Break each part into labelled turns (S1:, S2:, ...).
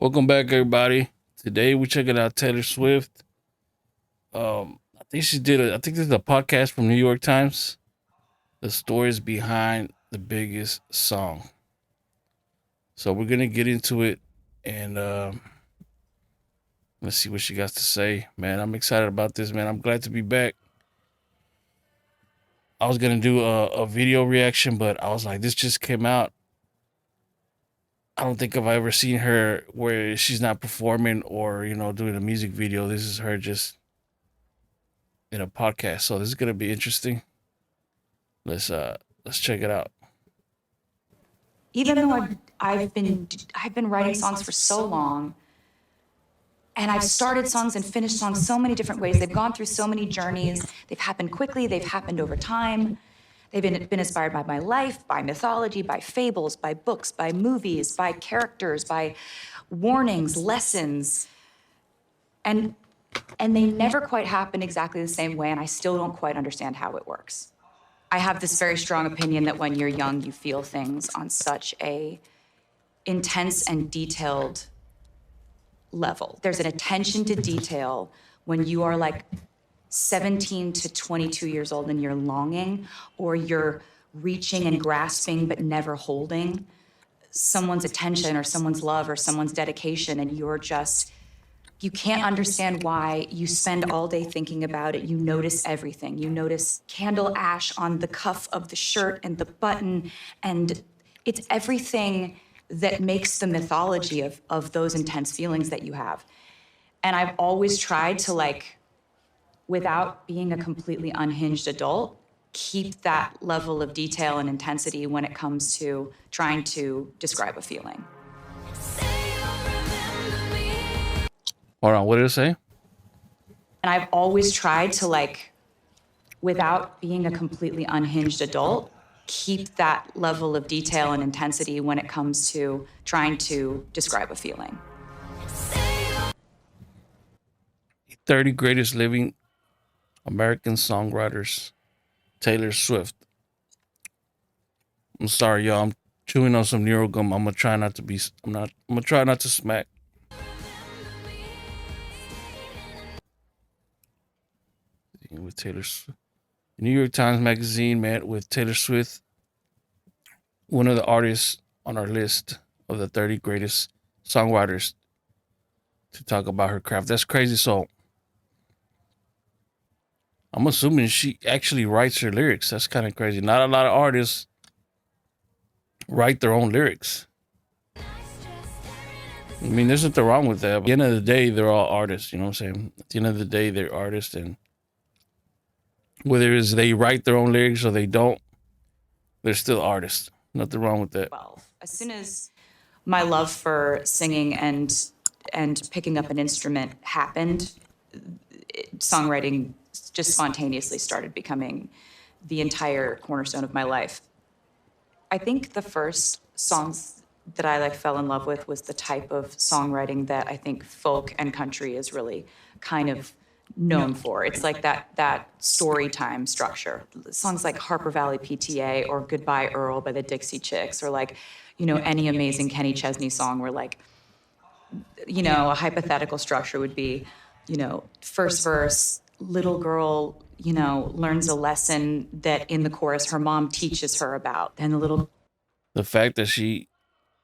S1: Welcome back, everybody. Today we're checking out Taylor Swift. I think she did. I think this is a podcast from New York Times. The stories behind the biggest song. So we're gonna get into it, and let's see what she got to say. Man, I'm excited about this. Man, I'm glad to be back. I was gonna do a video reaction, but I was like, this just came out. I don't think I've ever seen her where she's not performing or doing a music video. This is her just in a podcast. So this is gonna be interesting. Let's check it out.
S2: Even though I've been writing songs for so long, and I've started songs and finished songs so many different ways. They've gone through so many journeys. They've happened quickly. They've happened over time. They've been inspired by my life, by mythology, by fables, by books, by movies, by characters, by warnings, lessons, and they never quite happen exactly the same way. And I still don't quite understand how it works. I have this very strong opinion that when you're young, you feel things on such a intense and detailed level. There's an attention to detail when you are like 17 to 22 years old and you're longing, or you're reaching and grasping but never holding someone's attention or someone's love or someone's dedication, and you can't understand why. You spend all day thinking about it. You notice everything. You notice candle ash on the cuff of the shirt and the button, and it's everything that makes the mythology of those intense feelings that you have. And I've always tried to, without being a completely unhinged adult, keep that level of detail and intensity when it comes to trying to describe a feeling.
S1: Hold on, what did it say?
S2: And I've always tried to, without being a completely unhinged adult, keep that level of detail and intensity when it comes to trying to describe a feeling.
S1: 30 greatest living American songwriters. Taylor Swift. I'm sorry, y'all. I'm chewing on some Neuro gum. I'm gonna try not to be. I'm gonna try not to smack. With Taylor Swift. New York Times Magazine met with Taylor Swift, one of the artists on our list of the 30 greatest songwriters, to talk about her craft. That's crazy. So I'm assuming she actually writes her lyrics. That's kind of crazy. Not a lot of artists write their own lyrics. I mean, there's nothing wrong with that. But at the end of the day, they're all artists. You know what I'm saying? At the end of the day, they're artists, and whether it's they write their own lyrics or they don't, they're still artists. Nothing wrong with that.
S2: Well, as soon as my love for singing and picking up an instrument happened, songwriting just spontaneously started becoming the entire cornerstone of my life. I think the first songs that I fell in love with was the type of songwriting that I think folk and country is really kind of known for. It's like that story time structure. Songs like Harper Valley PTA or Goodbye Earl by the Dixie Chicks, or any amazing Kenny Chesney song where a hypothetical structure would be, first verse, little girl, learns a lesson that in the chorus her mom teaches her about. And
S1: the fact that she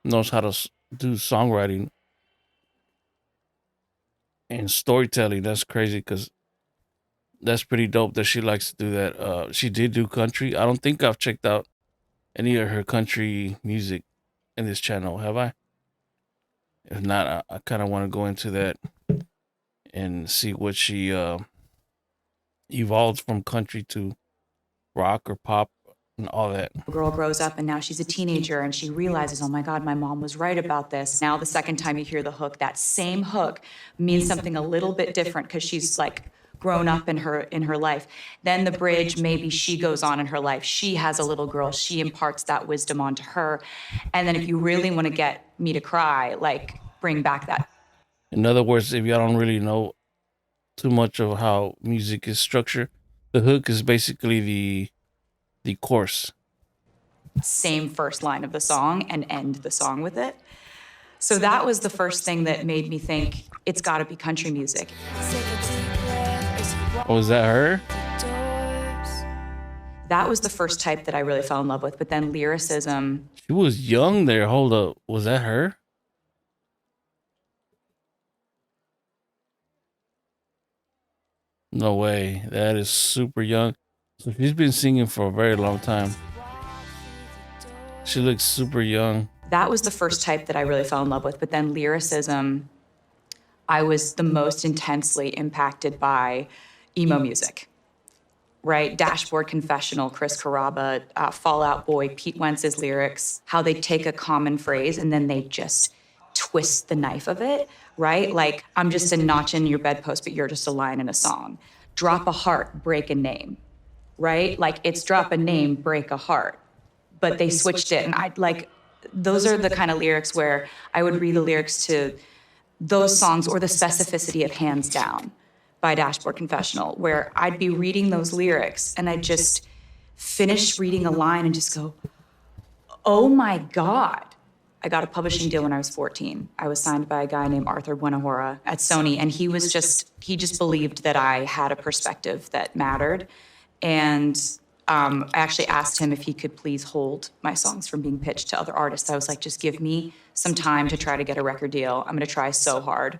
S1: knows how to do songwriting and storytelling, that's crazy, because that's pretty dope that she likes to do that. She did do country. I don't think I've checked out any of her country music in this channel, have I? If not, I kind of want to go into that and see what she evolved from country to rock or pop and all that.
S2: Girl grows up and now she's a teenager and she realizes, oh my God, my mom was right about this. Now the second time you hear the hook, that same hook means something a little bit different because she's grown up in her life. Then the bridge, maybe she goes on in her life. She has a little girl. She imparts that wisdom onto her. And then if you really want to get me to cry, bring back that.
S1: In other words, if y'all don't really know too much of how music is structured, the hook is basically the chorus.
S2: Same first line of the song and end the song with it. So that was the first thing that made me think it's got to be country music.
S1: Oh, is that her?
S2: That was the first type that I really fell in love with. But then lyricism.
S1: She was young there. Hold up. Was that her? No way. That is super young. So she's been singing for a very long time. She looks super young.
S2: That was the first type that I really fell in love with. But then lyricism, I was the most intensely impacted by emo music, right? Dashboard Confessional, Chris Carrabba, Fall Out Boy, Pete Wentz's lyrics, how they take a common phrase and then they just twist the knife of it, right? Like, I'm just a notch in your bedpost, but you're just a line in a song. Drop a heart, break a name, right? Like, it's drop a name, break a heart. But they switched it. And I'd like, those are the kind of lyrics where I would read the lyrics to those songs, or the specificity of Hands Down by Dashboard Confessional, where I'd be reading those lyrics and I'd just finish reading a line and just go, oh my God. I got a publishing deal when I was 14. I was signed by a guy named Arthur Buenahora at Sony, and he just believed that I had a perspective that mattered. And I actually asked him if he could please hold my songs from being pitched to other artists. I was like, just give me some time to try to get a record deal. I'm gonna try so hard.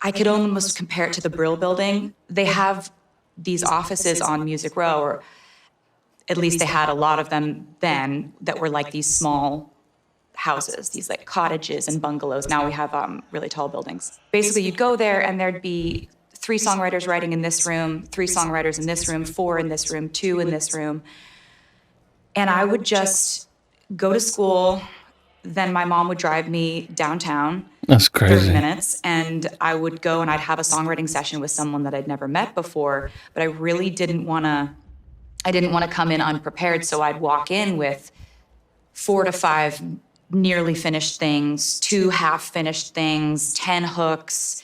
S2: I could almost compare it to the Brill Building. They have these offices on Music Row, or at least they had a lot of them then, that were like these small houses, these like cottages and bungalows. Now we have really tall buildings. Basically, you'd go there and there'd be 3 songwriters writing in this room, 3 songwriters in this room, 4 in this room, 2 in this room. And I would just go to school. Then my mom would drive me downtown.
S1: That's crazy.
S2: 30 minutes, and I would go and I'd have a songwriting session with someone that I'd never met before, but I really didn't want to come in unprepared, so I'd walk in with 4 to 5 nearly finished things, 2 half-finished things, 10 hooks,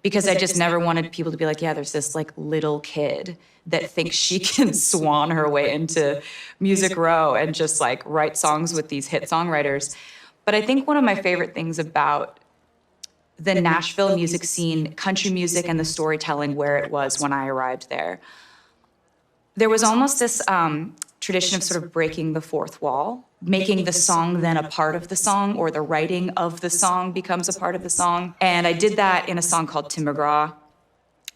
S2: because I just never wanted people to be like, yeah, there's this like little kid that thinks she can swan her way into Music Row and just like write songs with these hit songwriters. But I think one of my favorite things about the Nashville music scene, country music, and the storytelling where it was when I arrived there, there was almost this tradition of sort of breaking the fourth wall, making the song then a part of the song, or the writing of the song becomes a part of the song. And I did that in a song called Tim McGraw,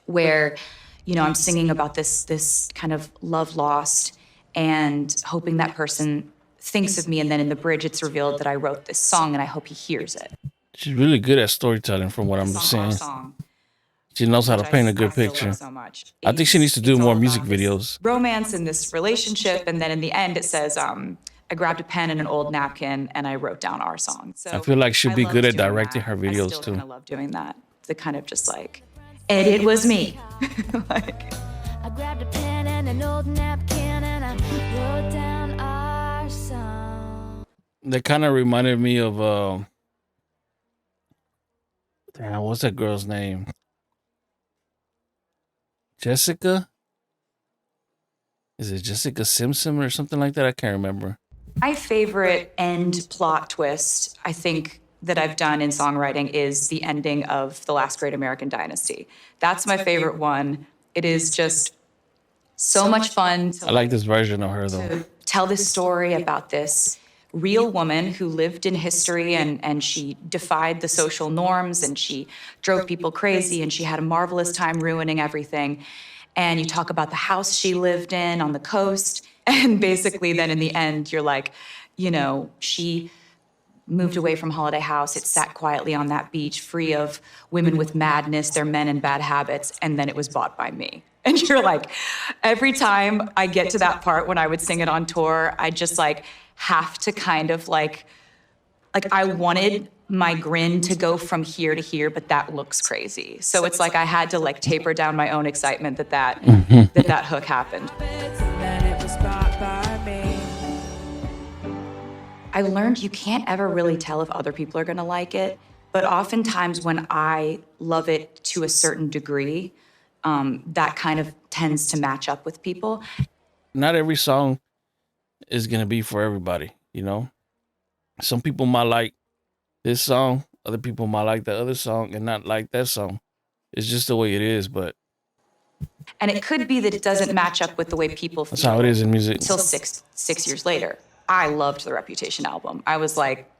S2: where, you know, I'm singing about this kind of love lost and hoping that person thinks of me. And then in the bridge, it's revealed that I wrote this song and I hope he hears it.
S1: She's really good at storytelling, from what I'm seeing. She knows how to paint a good picture.
S2: So much.
S1: I think she needs to do more music videos.
S2: Romance in this relationship, and then in the end, it says, I grabbed a pen and an old napkin and I wrote down our song. So
S1: I feel like she'd be good at directing her
S2: I
S1: videos
S2: still
S1: too.
S2: kind of love doing that. The kind of just like, and it was me. Like,
S3: I grabbed a pen and an old napkin and I wrote down our song.
S1: That kind of reminded me of damn, what's that girl's name? Jessica? Is it Jessica Simpson or something like that? I can't remember.
S2: my favorite end plot twist, I think, that I've done in songwriting is the ending of The Last Great American Dynasty. That's my favorite one. It is just so much fun
S1: I like this version of her though.
S2: to tell this story about this real woman who lived in history, and she defied the social norms, and she drove people crazy, and she had a marvelous time ruining everything. And you talk about the house she lived in on the coast, and basically then in the end you're like, you know, she moved away from Holiday House. It sat quietly on that beach, free of women with madness, their men and bad habits, and then it was bought by me. And you're like, every time I get to that part when I would sing it on tour, I just like have to kind of like I wanted my grin to go from here to here, but that looks crazy. So it's like I had to like taper down my own excitement that hook happened. I learned you can't ever really tell if other people are gonna like it, but oftentimes when I love it to a certain degree, that kind of tends to match up with people.
S1: Not every song is gonna be for everybody, you know. Some people might like this song, other people might like the other song and not like that song. It's just the way it is, but
S2: And it could be that it doesn't match up with the way people
S1: that's how it
S2: feel
S1: is in music.
S2: until six years later. I loved the Reputation album. I was like,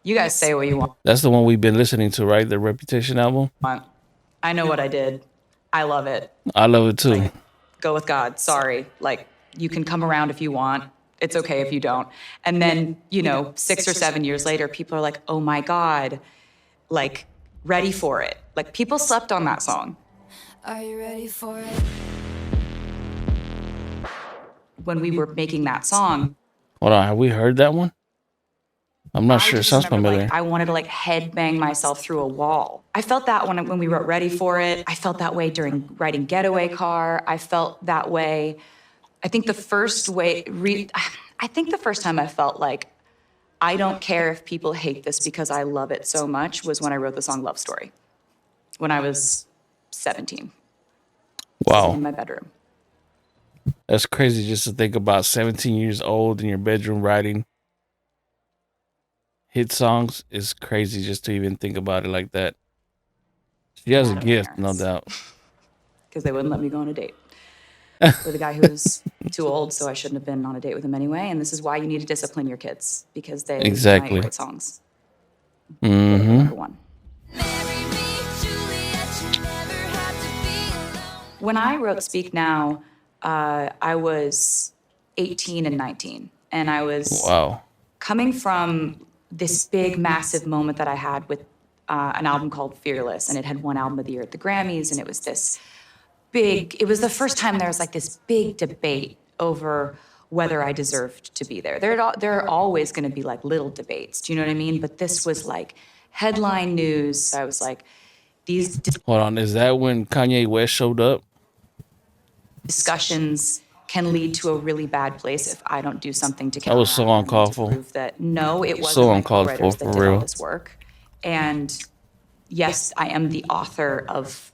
S2: you guys say what you want.
S1: That's the one we've been listening to, right? The Reputation album.
S2: I know what I did. I love it.
S1: I love it too.
S2: Go with God. Sorry. Like, you can come around if you want. It's okay if you don't. And then, 6 or 7 years later, people are like, oh my God, like, ready for it. Like, people slept on that song.
S3: Are you ready for it?
S2: When we were making that song,
S1: Hold on, have we heard that one? I'm not
S2: I
S1: sure. It
S2: just
S1: sounds
S2: remember,
S1: familiar.
S2: I wanted to headbang myself through a wall. I felt that when we wrote Ready for It. I felt that way during writing Getaway Car. I felt that way. I think the first time I felt like I don't care if people hate this because I love it so much was when I wrote the song Love Story. When I was 17.
S1: Wow.
S2: In my bedroom.
S1: That's crazy just to think about 17 years old in your bedroom writing hit songs is crazy just to even think about it like that. She has a gift, no doubt.
S2: Because they wouldn't let me go on a date with a guy who was too old, so I shouldn't have been on a date with him anyway. And this is why you need to discipline your kids, because they
S1: Exactly.
S2: might write songs.
S1: Mm-hmm.
S2: Number one.
S3: Marry me, Juliet, you never have to be alone.
S2: When I wrote Speak Now, I was 18 and 19. And I was
S1: Wow.
S2: coming from this big, massive moment that I had with an album called Fearless. And it had won Album of the Year at the Grammys. And it was it was the first time there was this big debate over whether I deserved to be there. There are always going to be little debates. Do you know what I mean? But this was headline news. I was like, these
S1: Hold on. Is that when Kanye West showed up?
S2: discussions can lead to a really bad place if I don't do something to
S1: That was so
S2: counteract them,
S1: uncalled
S2: to
S1: for.
S2: prove that no, it wasn't
S1: So
S2: my
S1: uncalled for,
S2: co-writers that
S1: for
S2: did all
S1: real.
S2: this work. And yes, I am the author of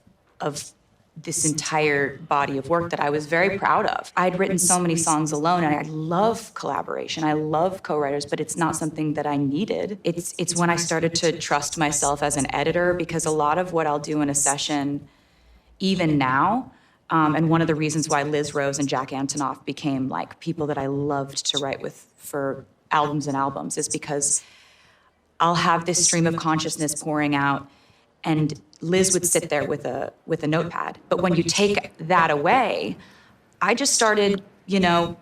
S2: this entire body of work that I was very proud of. I'd written so many songs alone, and I love collaboration. I love co-writers, but it's not something that I needed. It's when I started to trust myself as an editor, because a lot of what I'll do in a session, even now, and one of the reasons why Liz Rose and Jack Antonoff became people that I loved to write with for albums and albums, is because I'll have this stream of consciousness pouring out, and Liz would sit there with a notepad. But when you take that away, I just started,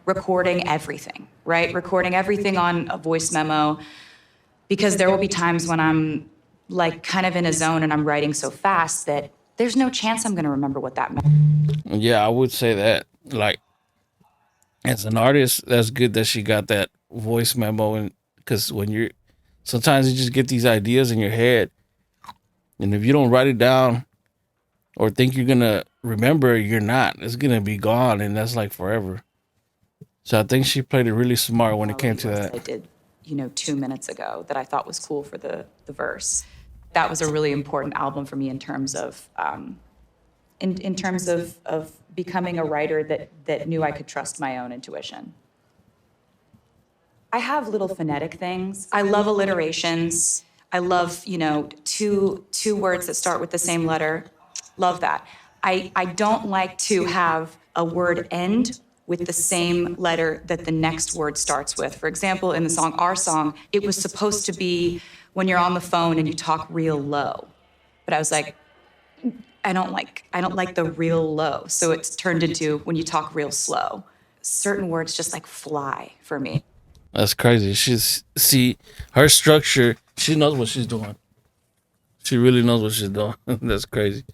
S2: recording everything, right? Recording everything on a voice memo, because there will be times when I'm kind of in a zone and I'm writing so fast that there's no chance I'm going to remember what that meant.
S1: Yeah, I would say that. As an artist, that's good that she got that voice memo, and because sometimes you just get these ideas in your head, and if you don't write it down or think you're gonna remember, you're not. It's gonna be gone, and that's forever. So I think she played it really smart when it came to that.
S2: I did, 2 minutes ago that I thought was cool for the verse. That was a really important album for me in terms of in terms of becoming a writer that knew I could trust my own intuition. I have little phonetic things. I love alliterations. I love, two words that start with the same letter. Love that. I don't like to have a word end with the same letter that the next word starts with. For example, in the song, Our Song, it was supposed to be when you're on the phone and you talk real low. But I was like, I don't like the real low. So it's turned into when you talk real slow. Certain words just fly for me.
S1: That's crazy. Her structure, she knows what she's doing. She really knows what she's doing. That's crazy.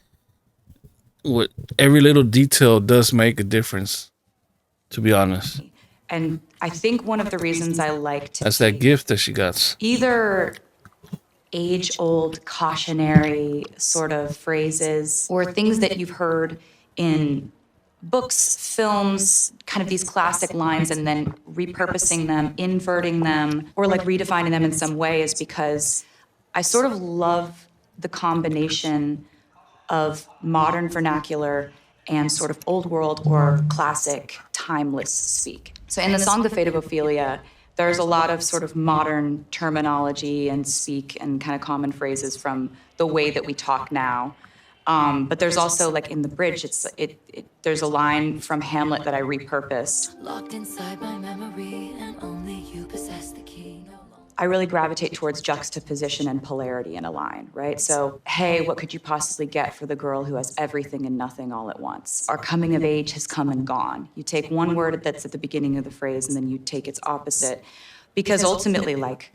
S1: Every little detail does make a difference, to be honest.
S2: And I think one of the reasons I like to
S1: That's that gift that she got.
S2: either age-old cautionary sort of phrases or things that you've heard in books, films, kind of these classic lines, and then repurposing them, inverting them, or redefining them in some way, is because I sort of love the combination of modern vernacular and sort of old world or classic timeless speak. So in the song The Fate of Ophelia, There's a lot of sort of modern terminology and speak and kind of common phrases from the way that we talk now. But there's also like in the bridge, there's a line from Hamlet that I repurposed.
S3: Locked inside my memory, and only you possess the key. No longer.
S2: I really gravitate towards juxtaposition and polarity in a line, right? So, hey, what could you possibly get for the girl who has everything and nothing all at once? Our coming of age has come and gone. You take one word that's at the beginning of the phrase and then you take its opposite. Because ultimately, like,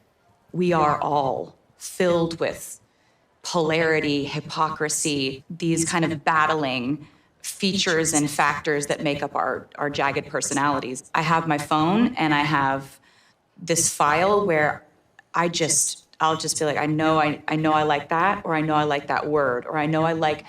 S2: we are all filled with polarity, hypocrisy, these kind of battling features and factors that make up our jagged personalities. I have my phone and I have this file where I'll just be like, I know I like that, or I know I like that word, or I know I like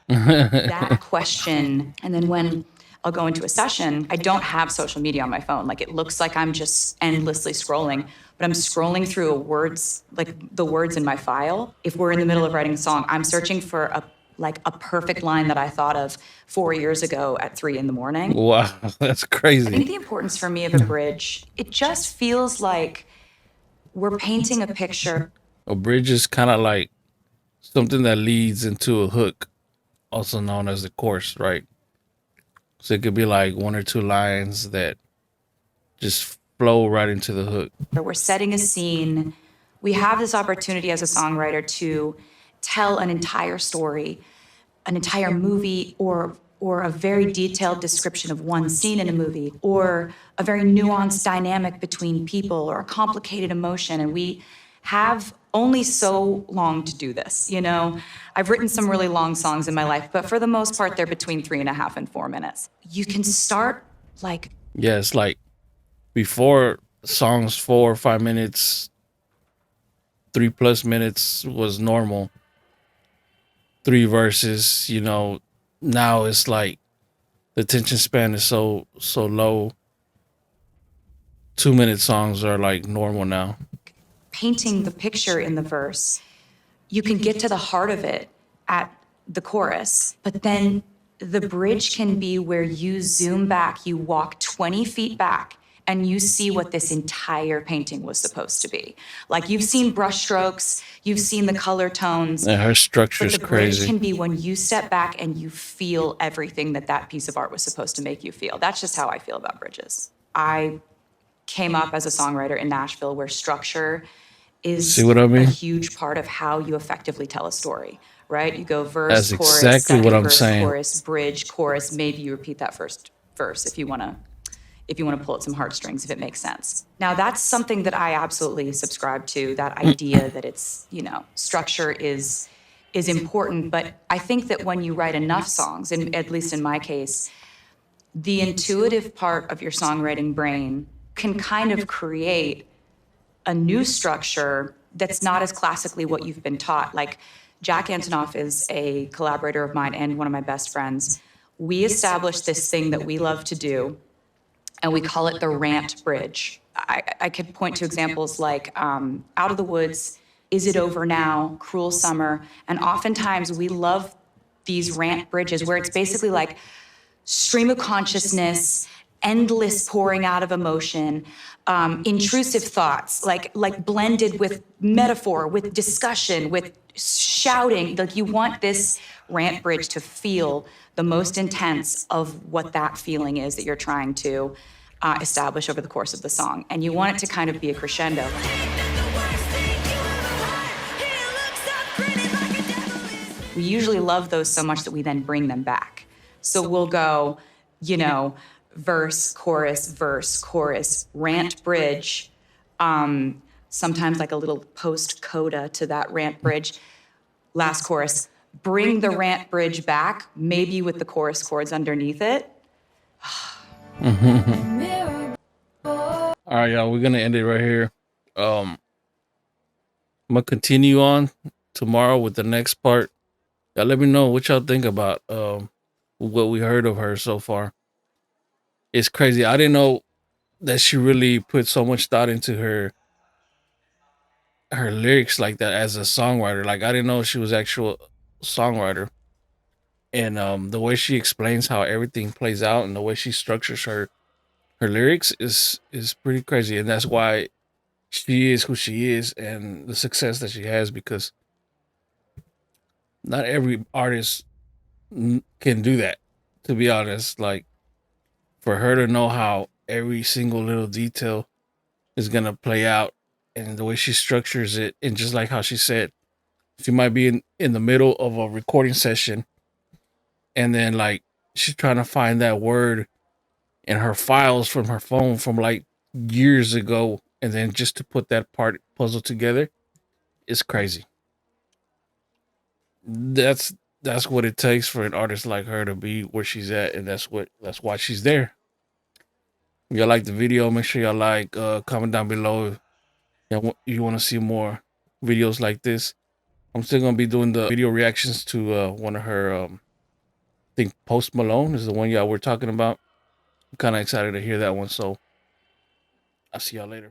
S2: that question. And then when I'll go into a session, I don't have social media on my phone. Like it looks like I'm just endlessly scrolling, but I'm scrolling through words, like the words in my file. If we're in the middle of writing a song, I'm searching for a perfect line that I thought of 4 years ago at 3 a.m.
S1: Wow, that's
S2: I think
S1: crazy.
S2: the importance for me of a bridge, it just feels like we're painting a picture.
S1: A bridge is kind of like something that leads into a hook, also known as the chorus, right? So it could be like one or two lines that just flow right into the hook.
S2: We're setting a scene. We have this opportunity as a songwriter to tell an entire story, an entire movie, or a very detailed description of one scene in a movie, or a very nuanced dynamic between people, or a complicated emotion. And we have only so long to do this, you know? I've written some really long songs in my life, but for the most part, they're between 3.5 and 4 minutes. You can start like,
S1: Yeah, it's like before songs 4 or 5 minutes, 3+ minutes was normal. 3 verses, now it's like the attention span is so low. 2 minute songs are like normal now.
S2: painting the picture in the verse. You can get to the heart of it at the chorus, but then the bridge can be where you zoom back, you walk 20 feet back, and you see what this entire painting was supposed to be. Like you've seen brushstrokes, you've seen the color tones,
S1: And her structure
S2: but
S1: is
S2: the bridge
S1: crazy.
S2: can be when you step back and you feel everything that that piece of art was supposed to make you feel. That's just how I feel about bridges. I came up as a songwriter in Nashville where structure is
S1: See what I
S2: a
S1: mean?
S2: huge part of how you effectively tell a story, right? You go verse,
S1: That's
S2: chorus,
S1: exactly what
S2: second
S1: I'm
S2: verse,
S1: saying.
S2: chorus, bridge, chorus. Maybe you repeat that first verse if you want to pull at some heartstrings, if it makes sense. Now, that's something that I absolutely subscribe to, that idea that it's, structure is important. But I think that when you write enough songs, and at least in my case, the intuitive part of your songwriting brain can kind of create a new structure that's not as classically what you've been taught. Like Jack Antonoff is a collaborator of mine and one of my best friends. We established this thing that we love to do, and we call it the rant bridge. I could point to examples like Out of the Woods, Is It Over Now, Cruel Summer, and oftentimes we love these rant bridges where it's basically like stream of consciousness, endless pouring out of emotion, intrusive thoughts, like blended with metaphor, with discussion, with shouting. Like you want this rant bridge to feel the most intense of what that feeling is that you're trying to establish over the course of the song. And you want it to kind of be a crescendo. We usually love those so much that we then bring them back. So we'll go, verse, chorus, rant, bridge. Sometimes like a little post coda to that rant bridge. Last chorus. Bring the rant bridge back, maybe with the chorus chords underneath it.
S1: All right, y'all, we're gonna end it right here. I'm gonna continue on tomorrow with the next part. Y'all let me know what y'all think about what we heard of her so far. It's crazy. I didn't know that she really put so much thought into her lyrics like that as a songwriter. Like I didn't know she was actual songwriter. And the way she explains how everything plays out and the way she structures her her lyrics is pretty crazy, and that's why she is who she is and the success that she has, because not every artist can do that. To be honest, like for her to know how every single little detail is gonna play out and the way she structures it, and just like how she said, she might be in the middle of a recording session and then like she's trying to find that word in her files from her phone from like years ago, and then just to put that part puzzle together is crazy. That's what it takes for an artist like her to be where she's at, and that's why she's there. If y'all like the video, make sure y'all like, comment down below if you want to see more videos like this. I'm still gonna be doing the video reactions to one of her I think Post Malone is the one y'all were talking about. I'm kind of excited to hear that one, so I'll see y'all later.